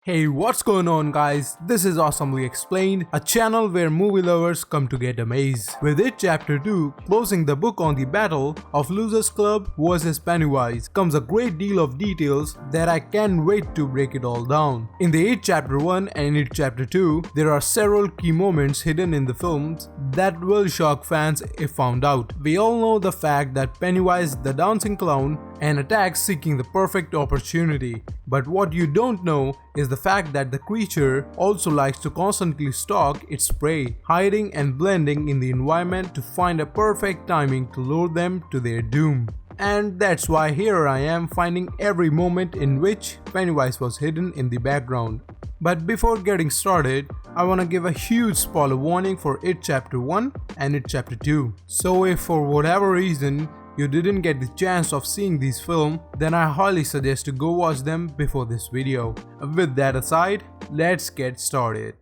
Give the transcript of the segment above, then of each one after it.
Hey, what's going on guys? This is Awesomely Explained, a channel where movie lovers come to get amazed. With it chapter 2, closing the book on the battle of Losers Club vs Pennywise, comes a great deal of details that I can't wait to break it all down. In the It chapter 1 and It chapter 2, there are several key moments hidden in the films that will shock fans if found out. We all know the fact that Pennywise the dancing clown and attacks seeking the perfect opportunity. But what you don't know is the fact that the creature also likes to constantly stalk its prey, hiding and blending in the environment to find a perfect timing to lure them to their doom. And that's why here I am finding every moment in which Pennywise was hidden in the background. But before getting started, I wanna give a huge spoiler warning for It Chapter 1 and It Chapter 2. So if for whatever reason you didn't get the chance of seeing these films, then I highly suggest to go watch them before this video. With that aside, let's get started.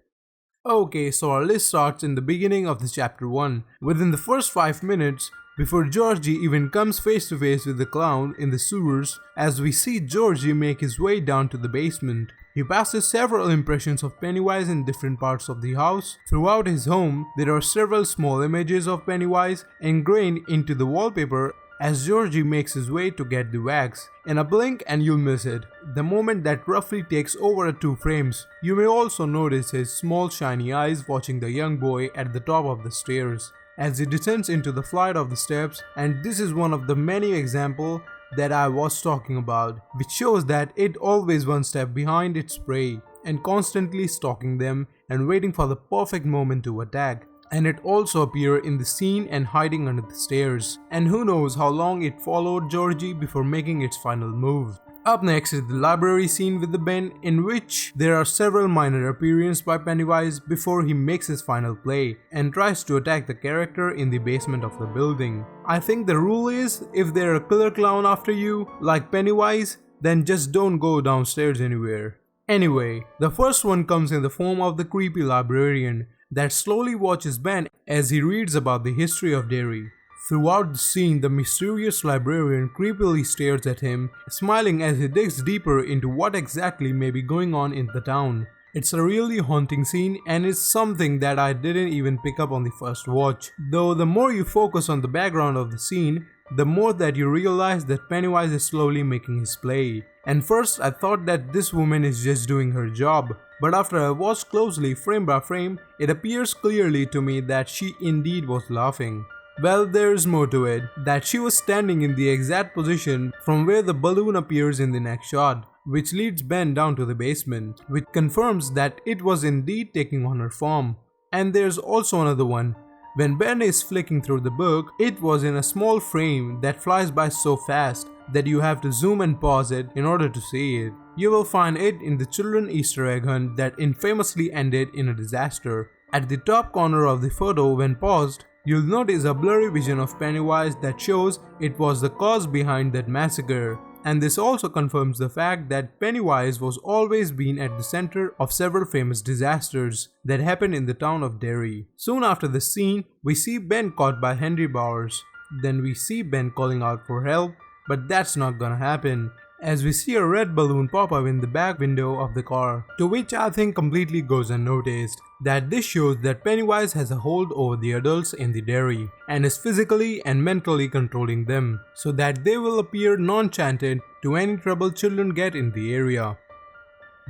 Okay, so our list starts in the beginning of the chapter 1. Within the first 5 minutes, before Georgie even comes face to face with the clown in the sewers, as we see Georgie make his way down to the basement. He passes several impressions of Pennywise in different parts of the house. Throughout his home, there are several small images of Pennywise engrained into the wallpaper as Georgie makes his way to get the wax. In a blink and you'll miss it. The moment that roughly takes over 2 frames. You may also notice his small shiny eyes watching the young boy at the top of the stairs as he descends into the flight of the steps, and this is one of the many examples that I was talking about, which shows that it always one step behind its prey and constantly stalking them and waiting for the perfect moment to attack. And it also appeared in the scene and hiding under the stairs, and who knows how long it followed Georgie before making its final move. Up next is the library scene with the Ben, in which there are several minor appearances by Pennywise before he makes his final play and tries to attack the character in the basement of the building. I think the rule is, if there a killer clown after you, like Pennywise, then just don't go downstairs anywhere. Anyway, the first one comes in the form of the Creepy Librarian that slowly watches Ben as he reads about the history of Derry. Throughout the scene, the mysterious librarian creepily stares at him, smiling as he digs deeper into what exactly may be going on in the town. It's a really haunting scene and it's something that I didn't even pick up on the first watch. Though the more you focus on the background of the scene, the more that you realize that Pennywise is slowly making his play. And first I thought that this woman is just doing her job. But after I watched closely frame by frame, it appears clearly to me that she indeed was laughing. Well, there's more to it, that she was standing in the exact position from where the balloon appears in the next shot, which leads Ben down to the basement, which confirms that it was indeed taking on her form. And there's also another one. When Ben is flicking through the book, it was in a small frame that flies by so fast that you have to zoom and pause it in order to see it. You will find it in the children Easter egg hunt that infamously ended in a disaster. At the top corner of the photo, when paused, you'll notice a blurry vision of Pennywise that shows it was the cause behind that massacre. And this also confirms the fact that Pennywise was always been at the center of several famous disasters that happened in the town of Derry. Soon after the scene, we see Ben caught by Henry Bowers. Then we see Ben calling out for help, but that's not gonna happen, as we see a red balloon pop up in the back window of the car, to which I think completely goes unnoticed, that this shows that Pennywise has a hold over the adults in the dairy and is physically and mentally controlling them, so that they will appear non-chanted to any trouble children get in the area.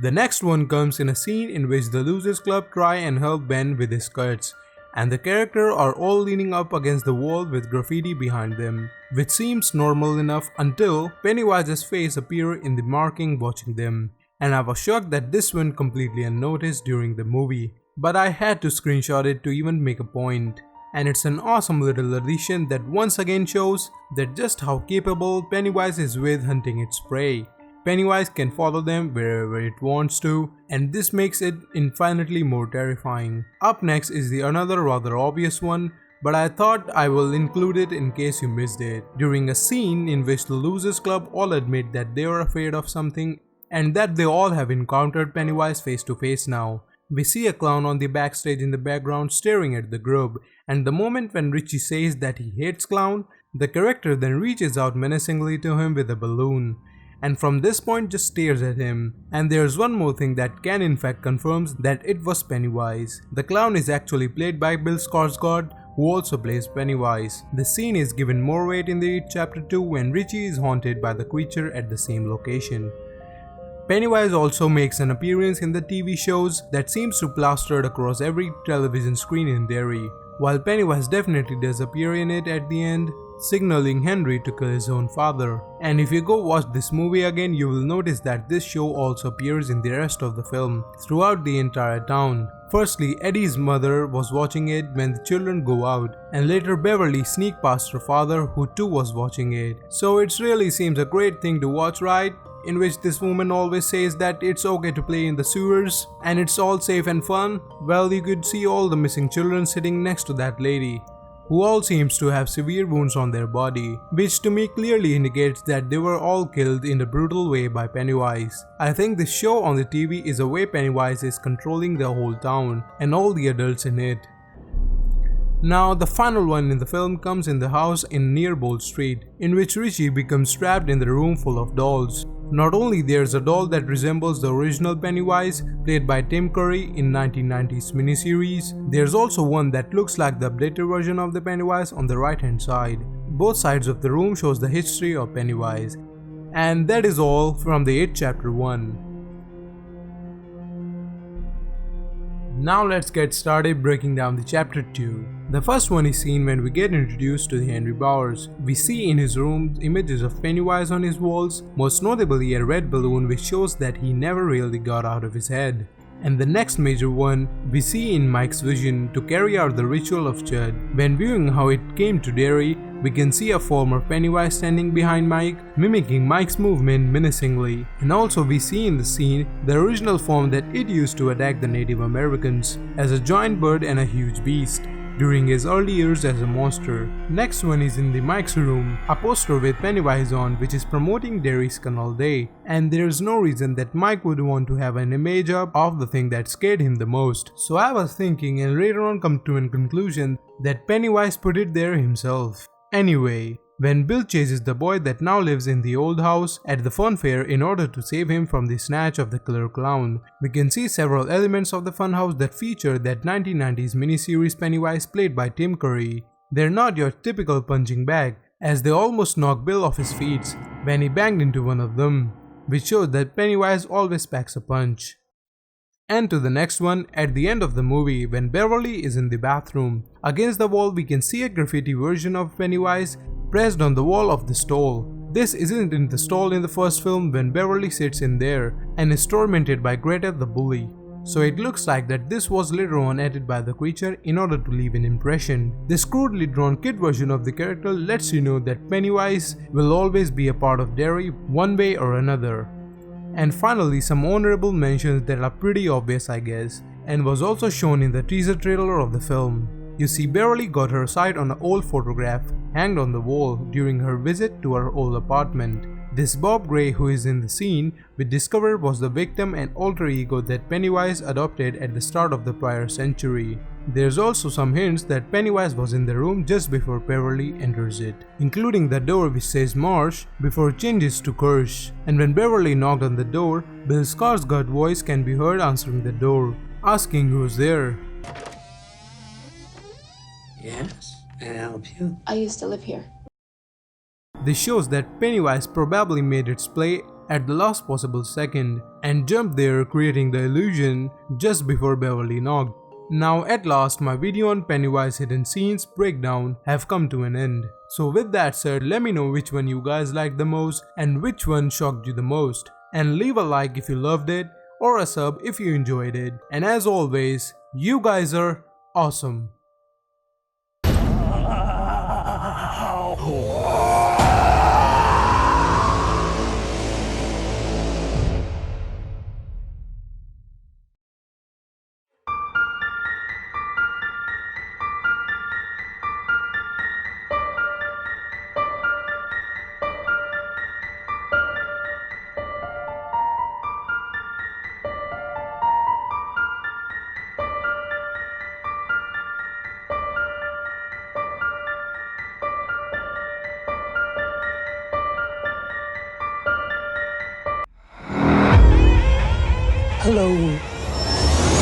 The next one comes in a scene in which the Losers Club try and help Ben with his skirts, and the characters are all leaning up against the wall with graffiti behind them, which seems normal enough until Pennywise's face appears in the marking watching them, and I was shocked that this went completely unnoticed during the movie, but I had to screenshot it to even make a point. And it's an awesome little addition that once again shows that just how capable Pennywise is with hunting its prey. Pennywise can follow them wherever it wants to, and this makes it infinitely more terrifying. Up next is the another rather obvious one, but I thought I will include it in case you missed it. During a scene in which the Losers Club all admit that they are afraid of something and that they all have encountered Pennywise face to face now. We see a clown on the backstage in the background staring at the group, and the moment when Richie says that he hates clown, the character then reaches out menacingly to him with a balloon. and from this point just stares at him. And there's one more thing that can in fact confirms that it was Pennywise. The clown is actually played by Bill Skarsgård, who also plays Pennywise. The scene is given more weight in the It Chapter 2 when Richie is haunted by the creature at the same location. Pennywise also makes an appearance in the TV shows that seems to plastered across every television screen in Derry. While Pennywise definitely does appear in it at the end, signaling Henry to kill his own father. And if you go watch this movie again, you will notice that this show also appears in the rest of the film, throughout the entire town. Firstly, Eddie's mother was watching it when the children go out, and later Beverly sneaked past her father, who too was watching it. So it really seems a great thing to watch, right? In which this woman always says that it's okay to play in the sewers and it's all safe and fun. Well, you could see all the missing children sitting next to that lady, who all seems to have severe wounds on their body, which to me clearly indicates that they were all killed in a brutal way by Pennywise. I think this show on the TV is a way Pennywise is controlling the whole town and all the adults in it. Now, the final one in the film comes in the house in near Bold Street, in which Richie becomes trapped in the room full of dolls. Not only there's a doll that resembles the original Pennywise, played by Tim Curry in 1990s miniseries, there's also one that looks like the updated version of the Pennywise on the right hand side. Both sides of the room shows the history of Pennywise. And that is all from the It Chapter 1. Now let's get started breaking down the Chapter 2. The first one is seen when we get introduced to Henry Bowers. We see in his room images of Pennywise on his walls, most notably a red balloon which shows that he never really got out of his head. And the next major one we see in Mike's vision to carry out the ritual of Chud. When viewing how it came to Derry, we can see a form of Pennywise standing behind Mike, mimicking Mike's movement menacingly. And also we see in the scene the original form that it used to attack the Native Americans, as a giant bird and a huge beast, during his early years as a monster. Next one is in the Mike's room, a poster with Pennywise on which is promoting Derry's Canal Day. And there's no reason that Mike would want to have an image up of the thing that scared him the most. So I was thinking and later on come to a conclusion that Pennywise put it there himself. Anyway, when Bill chases the boy that now lives in the old house at the fun fair in order to save him from the snatch of the killer clown, we can see several elements of the funhouse that feature that 1990s miniseries Pennywise played by Tim Curry. They're not your typical punching bag, as they almost knocked Bill off his feet when he banged into one of them, which shows that Pennywise always packs a punch. And to the next one, at the end of the movie when Beverly is in the bathroom. Against the wall we can see a graffiti version of Pennywise pressed on the wall of the stall. This isn't in the stall in the first film when Beverly sits in there and is tormented by Greta the bully. So it looks like that this was later on added by the creature in order to leave an impression. This crudely drawn kid version of the character lets you know that Pennywise will always be a part of Derry one way or another. And finally, some honorable mentions that are pretty obvious I guess, and was also shown in the teaser trailer of the film. You see, Beverly got her sight on an old photograph hanged on the wall during her visit to her old apartment. This Bob Gray, who is in the scene, we discovered was the victim and alter ego that Pennywise adopted at the start of the prior century. There's also some hints that Pennywise was in the room just before Beverly enters it, including the door which says Marsh before it changes to Kirsch. And when Beverly knocked on the door, Bill Skarsgård's voice can be heard answering the door, asking who's there. Yes, may I help you? I used to live here. This shows that Pennywise probably made its play at the last possible second and jumped there, creating the illusion just before Beverly knocked. Now at last, my video on Pennywise hidden scenes breakdown have come to an end. So with that said, let me know which one you guys liked the most and which one shocked you the most. And leave a like if you loved it or a sub if you enjoyed it. And as always, you guys are awesome.